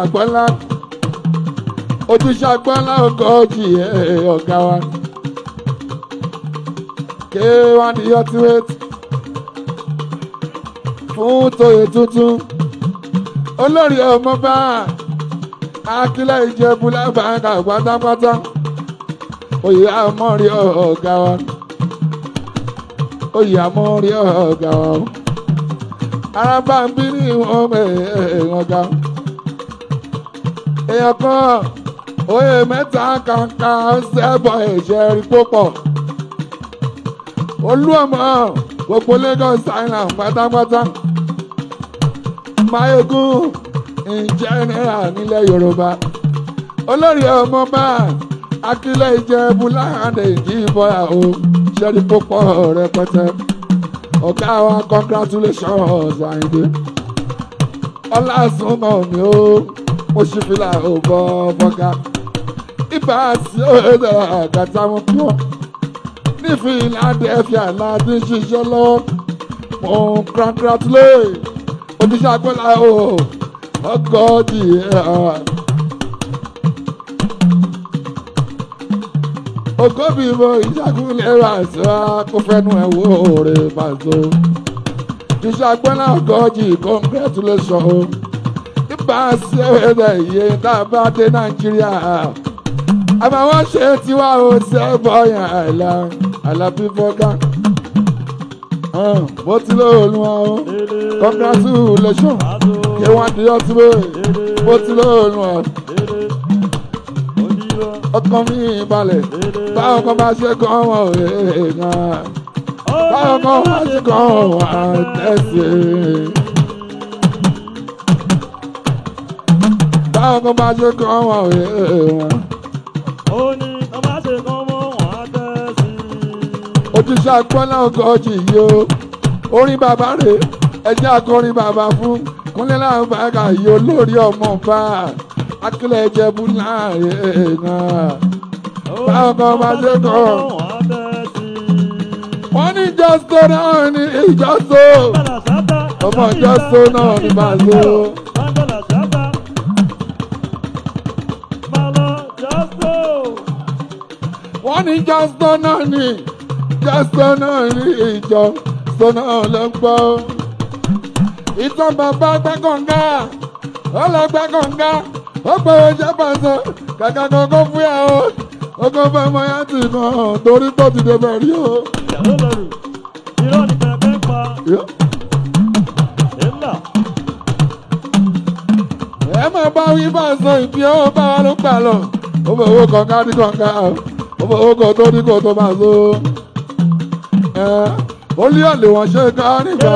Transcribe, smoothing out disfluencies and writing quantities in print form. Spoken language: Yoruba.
àgbọ́nlá ojúṣe àgbọ́nlá ọgọ́jì ọ̀gá wa K1 the ultimate fún tóyè tuntun olórí ọmọ bá Akílẹ̀ Ìjẹ̀bú lábàáńkà pátápátá oyè àmọ́rí ọ̀gá wa oyè àmọ́rí ọ̀gá wa arábàmbí ní ọ̀gá èèyàn kan oyè mẹ́ta kàǹkà ṣẹ́bọ̀ ẹ̀jẹ̀ rí púpọ̀ Olúọmọ gbogbo Lagos Island pátápátá Máyégún in general nílẹ̀ Yorùbá olórí ọmọ bá Akílẹ̀ Ìjẹ̀bú láàrin ìjìbọyà o ṣẹ́rí púpọ̀ rẹpẹtẹ ọ̀gá wa congratulations Àyìndé ọlásùnmọ̀ mi ó mo ṣì fìlà ò bọ́ fọ́gá ibà sí òde àgàtà wọn kí wọn nífi Philadelphia láti ṣiṣẹ́ lọ́wọ́ mo congratulate oníṣẹ́ agbọ́lá o ọgọ́jì ogóbìmọ̀ ìṣàkúnlẹ̀ ràṣà kó fẹ́nu ẹ̀ wò rè pàṣẹ iṣẹ́ agbọ́lá ọgọ́jì congratulations ibà sí òde iye tá a bá dé Nàìjíríà àmọ́ wọ́n ṣe tiwa ó ṣe bọ́yàn Àlàbí fọ́gá bó ti lóòlù wọn o congratulations K1 the ultimate bó ti lóòlù wọn ọkàn mi balẹ̀ báwọn kan bá ṣe kàn wọ́n èèyàn báwọn kan bá ṣe kàn wọ́n àtẹ̀sẹ̀ báwọn kan bá ṣe kàn wọ́n èèyàn. Ó ní ọba ṣe kàn mọ́ wọn á tẹ́ sí i. Ojúṣe àgbọ́nlá ọgọ́jì yìí o orin bàbá rè ẹjẹ́ akọrin bàbá fún Kúnlé Lábàáńkà yìí olórí ọmọ bá Akílẹ̀ Ìjẹ̀bú láàrin náà báwọn kan bá ṣe kàn wọ́n ní jọ́sọ̀ náà ní ìjọ́sọ̀ ọmọ jọ́sọ̀ náà ní bàzó. Wọ́n ní jọ́sọ̀ náà ní jọ́sọ̀ náà ní ìjọ sọ́nà ọlọ́gbọ́. Ìtàn bàbá gbẹ́kànga ọlọ́gbẹ́kànga ó pé oúnjẹ pàṣẹ kàkà kankan fún ẹ o ọkọ̀ fẹ́ mọ yá tì kan torí tó ti débẹ̀ rí o. Ìyàwó lọ́rù irọ́ ni pẹ̀pẹ́ pa. Èlà. Ẹ máa bá wí pàṣẹ ìbí ó bá wa ló gbà lọ. Ó fẹ́ owó kọ̀ọ̀ká ní kọ̀ọ̀ká ó fẹ́ owó kọ̀ tó ní kò tó máa so. Ó lé ọ̀lẹ̀ wọ́n ṣe ká nígbà.